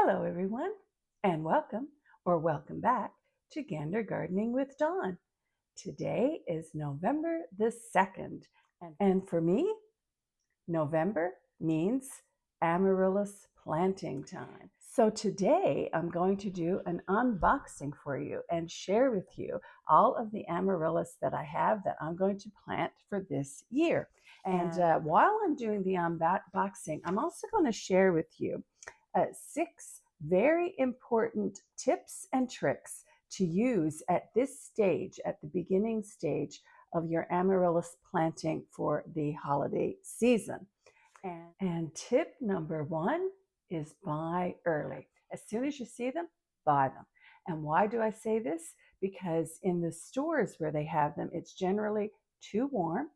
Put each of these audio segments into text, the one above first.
Hello, everyone, and welcome back to Gander Gardening with Dawn. Today is November the 2nd, and for me, November means Amaryllis planting time. So today I'm going to do an unboxing for you and share with you all of the Amaryllis that I have that I'm going to plant for this year. And while I'm doing the unboxing, I'm also going to share with you 6 very important tips and tricks to use at this stage, at the beginning stage of your Amaryllis planting for the holiday season. And tip number 1 is buy early. As soon as you see them, buy them. And why do I say this? Because in the stores where they have them, it's generally too warm,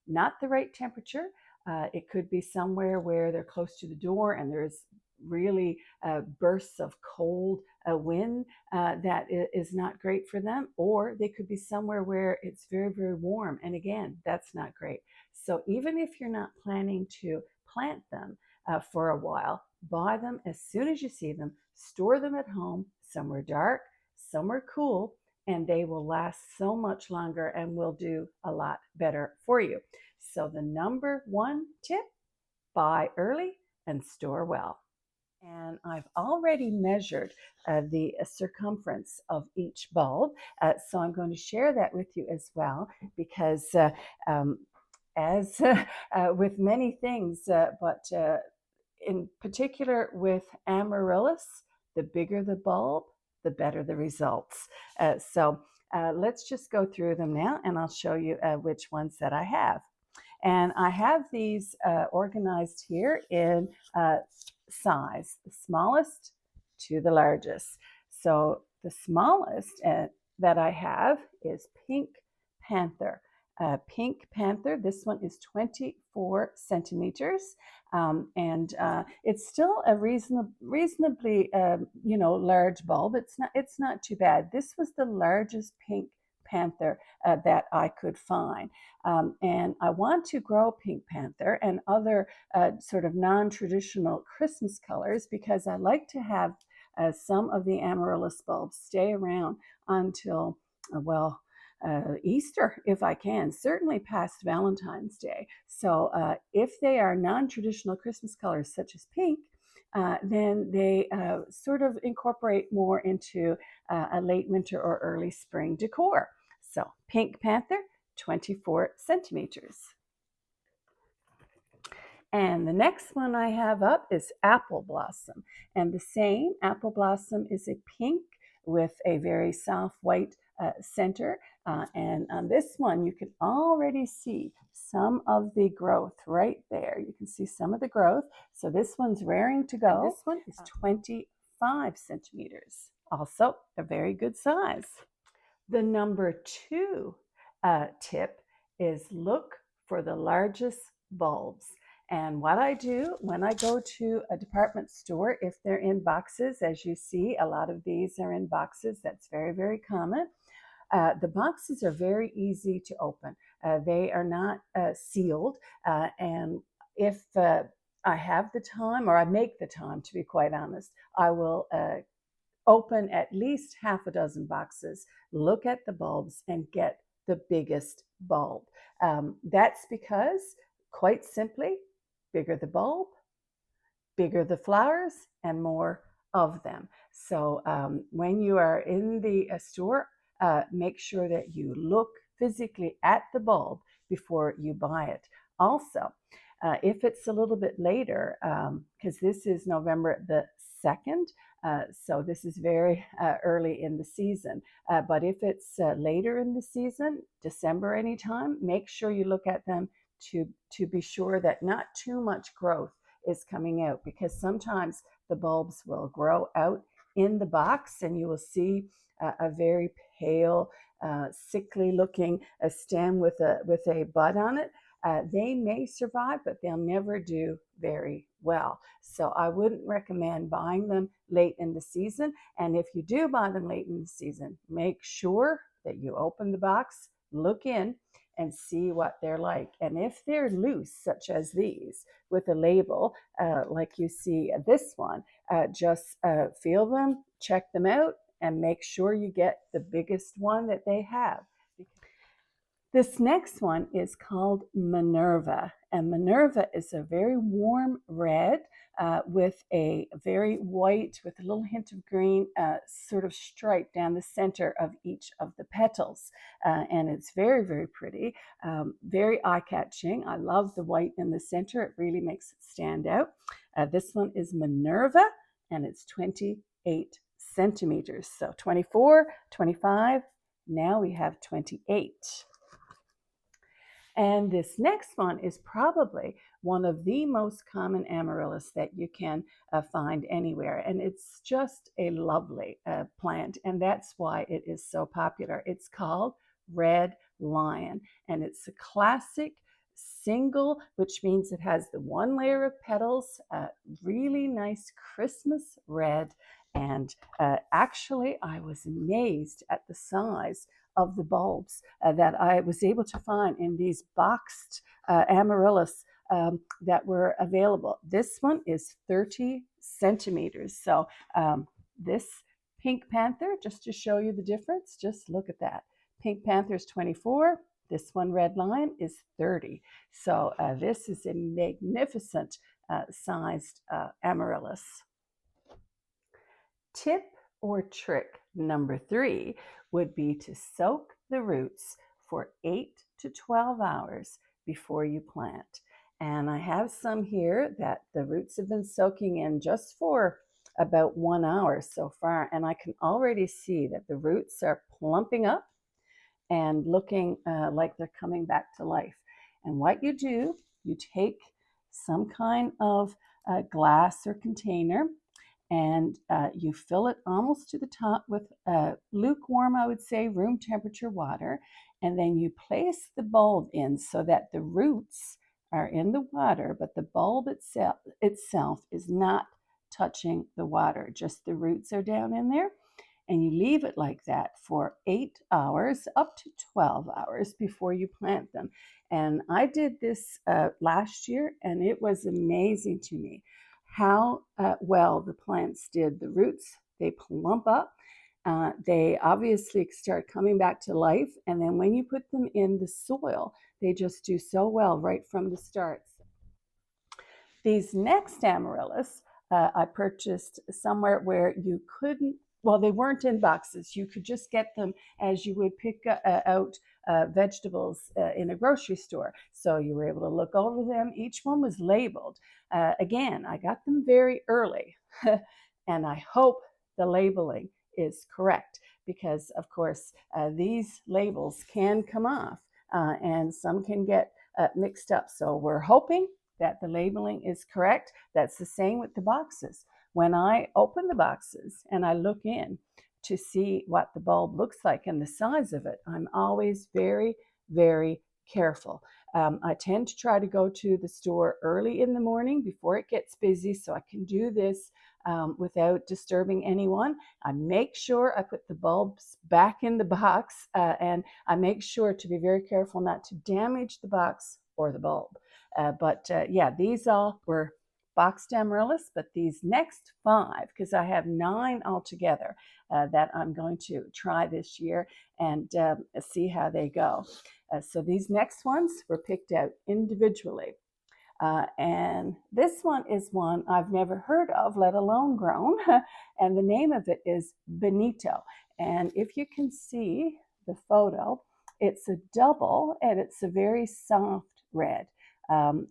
not the right temperature. It could be somewhere where they're close to the door and there's really bursts of cold wind that is not great for them, or they could be somewhere where it's very, very warm. And again, that's not great. So even if you're not planning to plant them for a while, buy them as soon as you see them, store them at home, somewhere dark, somewhere cool, and they will last so much longer and will do a lot better for you. So the number 1 tip, buy early and store well. And I've already measured the circumference of each bulb, so I'm going to share that with you as well, because as with many things, but in particular with Amaryllis, the bigger the bulb, the better the results. So let's just go through them now, and I'll show you which ones that I have. And I have these organized here in size, the smallest to the largest. So the smallest that I have is Pink Panther. Pink Panther, this one is 24 centimeters, and it's still a reasonably large bulb. It's not too bad. This was the largest Pink Panther that I could find. And I want to grow Pink Panther and other sort of non-traditional Christmas colors because I like to have some of the Amaryllis bulbs stay around until, Easter, if I can, certainly past Valentine's Day. So if they are non-traditional Christmas colors such as pink, then they sort of incorporate more into a late winter or early spring decor. So Pink Panther, 24 centimeters. And the next one I have up is Apple Blossom. And the same, Apple Blossom is a pink with a very soft white center. And on this one, you can already see some of the growth right there. You can see some of the growth. So this one's raring to go. And this one is 25 centimeters. Also a very good size. The number 2 tip is look for the largest bulbs. And what I do when I go to a department store, if they're in boxes, as you see, a lot of these are in boxes. That's very, very common. The boxes are very easy to open. They are not sealed. And if I have the time, or I make the time, to be quite honest, I will open at least half a dozen boxes, look at the bulbs, and get the biggest bulb. That's because, quite simply, bigger the bulb, bigger the flowers, and more of them. So when you are in the store, make sure that you look physically at the bulb before you buy it. Also, if it's a little bit later, because this is November the 2nd, so this is very early in the season. But if it's later in the season, December anytime, make sure you look at them to be sure that not too much growth is coming out, because sometimes the bulbs will grow out in the box and you will see a very pale, sickly looking stem with a bud on it. They may survive, but they'll never do very well. So I wouldn't recommend buying them late in the season. And if you do buy them late in the season, make sure that you open the box, look in, and see what they're like. And if they're loose, such as these, with a label, like you see this one, just feel them, check them out, and make sure you get the biggest one that they have. This next one is called Minerva, and Minerva is a very warm red with a very white, with a little hint of green, sort of stripe down the center of each of the petals. And it's very, very pretty, very eye-catching. I love the white in the center. It really makes it stand out. This one is Minerva, and it's 28 centimeters. So 24, 25, now we have 28. And this next one is probably one of the most common amaryllis that you can find anywhere. And it's just a lovely plant. And that's why it is so popular. It's called red lion. And it's a classic single, which means it has the one layer of petals, really nice Christmas red. And actually, I was amazed at the size of the bulbs that I was able to find in these boxed amaryllis that were available. This one is 30 centimeters. So this pink panther, just to show you the difference, just look at that. Pink panther is 24. This one, red lion, is 30. So this is a magnificent sized amaryllis. Tip or trick number 3 would be to soak the roots for 8 to 12 hours before you plant. And I have some here that the roots have been soaking in just for about 1 hour so far. And I can already see that the roots are plumping up and looking like they're coming back to life. And what you do, you take some kind of glass or container, and you fill it almost to the top with lukewarm, I would say, room temperature water. And then you place the bulb in so that the roots are in the water, but the bulb itself is not touching the water. Just the roots are down in there. And you leave it like that for 8 hours, up to 12 hours before you plant them. And I did this last year, and it was amazing to me how well the plants did. The roots, they plump up. They obviously start coming back to life. And then when you put them in the soil, they just do so well right from the start. These next amaryllis, I purchased somewhere where you couldn't, well, they weren't in boxes. You could just get them as you would pick out vegetables in a grocery store. So you were able to look over them. Each one was labeled. Again, I got them very early, and I hope the labeling is correct because, of course, these labels can come off and some can get mixed up. So we're hoping that the labeling is correct. That's the same with the boxes. When I open the boxes and I look in to see what the bulb looks like and the size of it, I'm always very, very careful. I tend to try to go to the store early in the morning before it gets busy so I can do this without disturbing anyone. I make sure I put the bulbs back in the box and I make sure to be very careful not to damage the box or the bulb. Yeah, these all were boxed amaryllis, but these next 5, because I have 9 altogether that I'm going to try this year and see how they go. So these next ones were picked out individually. And this one is one I've never heard of, let alone grown. And the name of it is Benito. And if you can see the photo, it's a double and it's a very soft red.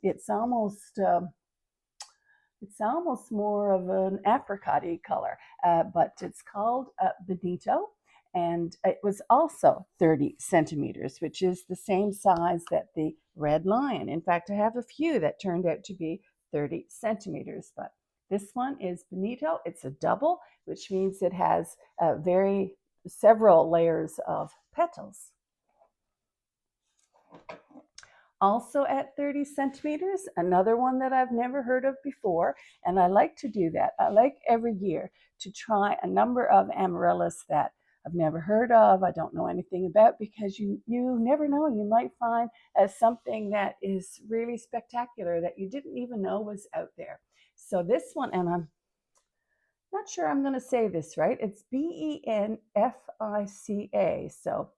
It's almost more of an apricot-y color, but it's called Benito. And it was also 30 centimeters, which is the same size that the red lion. In fact, I have a few that turned out to be 30 centimeters, but this one is Benito. It's a double, which means it has several layers of petals. Also at 30 centimeters, another one that I've never heard of before, and I like to do that. I like every year to try a number of amaryllis that, I've never heard of, I don't know anything about, because you never know, you might find something that is really spectacular that you didn't even know was out there. So this one, and I'm not sure I'm going to say this right, it's Benfica, so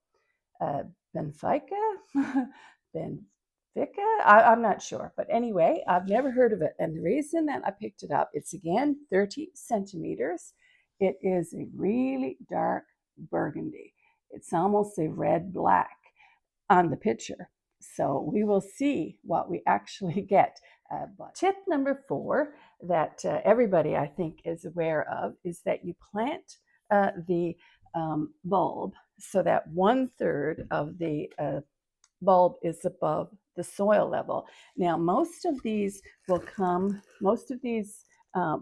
Benfica, Benfica. I'm not sure, but anyway, I've never heard of it. And the reason that I picked it up, it's again 30 centimeters. It is a really dark burgundy. It's almost a red black on the picture. So we will see what we actually get. But tip number 4 that everybody I think is aware of is that you plant the bulb so that 1/3 of the bulb is above the soil level. Now, most of these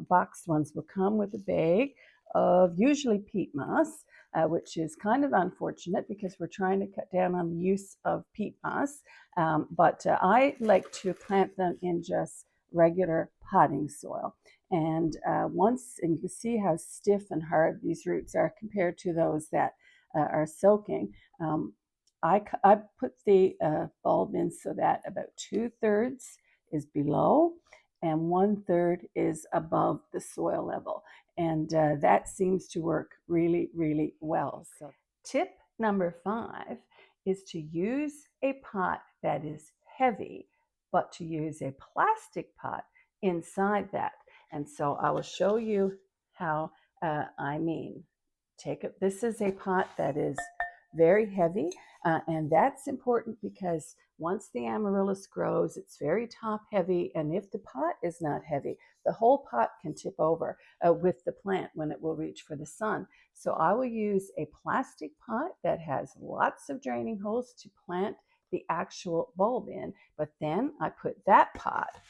boxed ones will come with a bag of usually peat moss, which is kind of unfortunate because we're trying to cut down on the use of peat moss. But I like to plant them in just regular potting soil. And and you can see how stiff and hard these roots are compared to those that are soaking. I put the bulb in so that about 2/3 is below and 1/3 is above the soil level. And that seems to work really, really well. So tip number 5 is to use a pot that is heavy, but to use a plastic pot inside that. And so I will show you how I mean. This is a pot that is very heavy, and that's important because once the amaryllis grows, it's very top heavy, and if the pot is not heavy, the whole pot can tip over with the plant when it will reach for the sun. So I will use a plastic pot that has lots of draining holes to plant the actual bulb in, but then I put that pot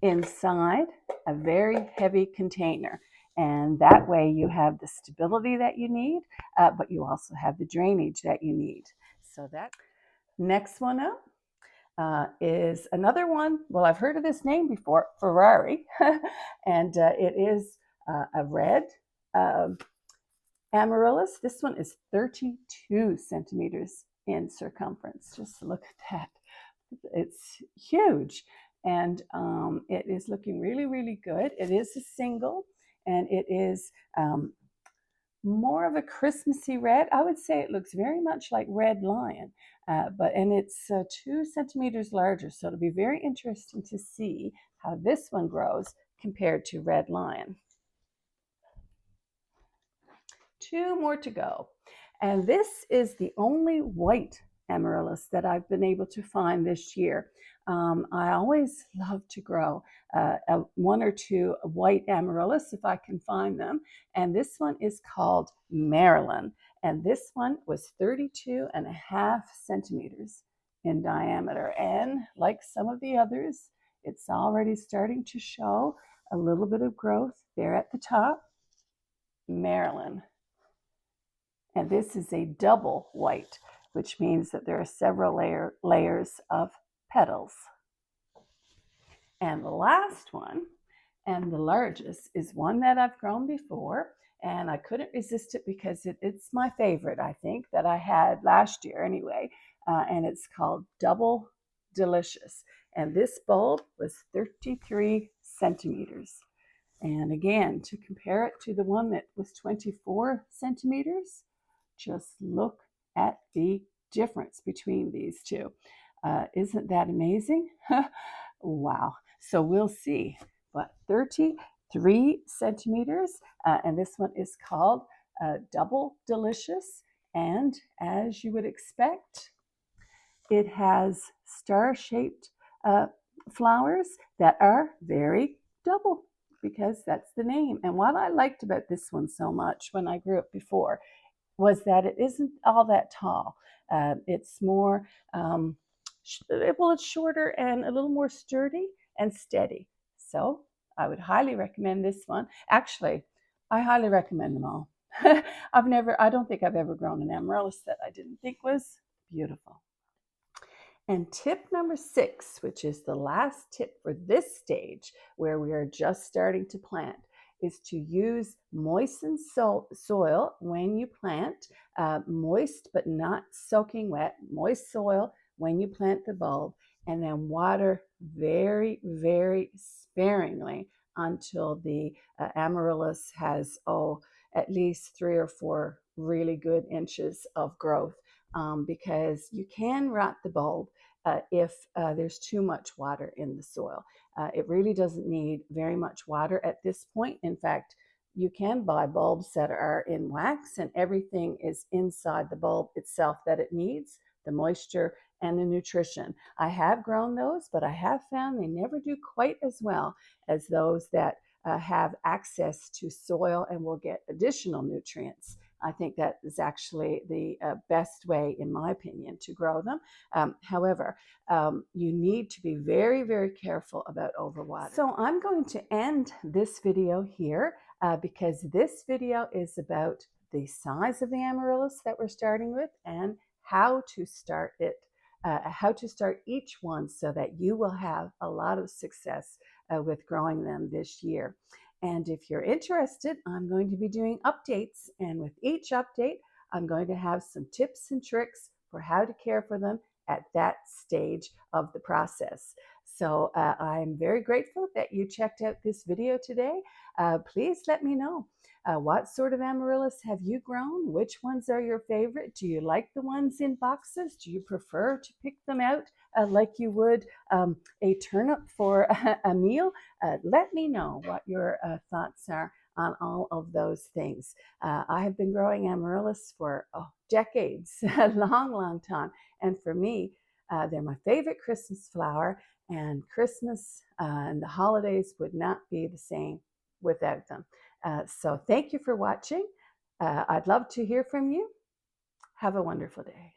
inside a very heavy container. And that way you have the stability that you need, but you also have the drainage that you need. So that next one up is another one. Well, I've heard of this name before, Ferrari, and it is a red amaryllis. This one is 32 centimeters in circumference. Just look at that. It's huge. And it is looking really, really good. It is a single, and it is more of a Christmassy red. I would say it looks very much like red lion, and it's 2 centimeters larger. So it'll be very interesting to see how this one grows compared to red lion. 2 more to go. And this is the only white amaryllis that I've been able to find this year. I always love to grow 1 or 2 white amaryllis if I can find them. And this one is called Marilyn. And this one was 32.5 centimeters in diameter. And like some of the others, it's already starting to show a little bit of growth there at the top. Marilyn. And this is a double white, which means that there are several layers of petals. And the last one, and the largest, is one that I've grown before, and I couldn't resist it because it's my favorite, I think, that I had last year anyway, and it's called Double Delicious. And this bulb was 33 centimeters. And again, to compare it to the one that was 24 centimeters, just look at the difference between these two. Isn't that amazing? Wow. So we'll see. But 33 centimeters, and this one is called Double Delicious. And as you would expect, it has star-shaped flowers that are very double, because that's the name. And what I liked about this one so much when I grew up before was that it isn't all that tall. It's more, it's shorter and a little more sturdy and steady. So I would highly recommend this one. Actually, I highly recommend them all. I don't think I've ever grown an amaryllis that I didn't think was beautiful. And tip number 6, which is the last tip for this stage where we are just starting to plant, is to use moistened soil when you plant, moist but not soaking wet, moist soil when you plant the bulb, and then water very, very sparingly until the amaryllis has, at least 3 or 4 really good inches of growth, because you can rot the bulb if there's too much water in the soil. It really doesn't need very much water at this point. In fact, you can buy bulbs that are in wax and everything is inside the bulb itself that it needs, the moisture and the nutrition. I have grown those, but I have found they never do quite as well as those that have access to soil and will get additional nutrients. I think that is actually the best way, in my opinion, to grow them. However, you need to be very, very careful about overwatering. So I'm going to end this video here because this video is about the size of the amaryllis that we're starting with and how to start it, how to start each one so that you will have a lot of success with growing them this year. And if you're interested, I'm going to be doing updates, and with each update, I'm going to have some tips and tricks for how to care for them at that stage of the process. So I'm very grateful that you checked out this video today. Please let me know. What sort of amaryllis have you grown? Which ones are your favorite? Do you like the ones in boxes? Do you prefer to pick them out like you would a turnip for a meal? Let me know what your thoughts are on all of those things. I have been growing amaryllis for decades, a long, long time. And for me, they're my favorite Christmas flower, and Christmas and the holidays would not be the same without them. So thank you for watching. I'd love to hear from you. Have a wonderful day.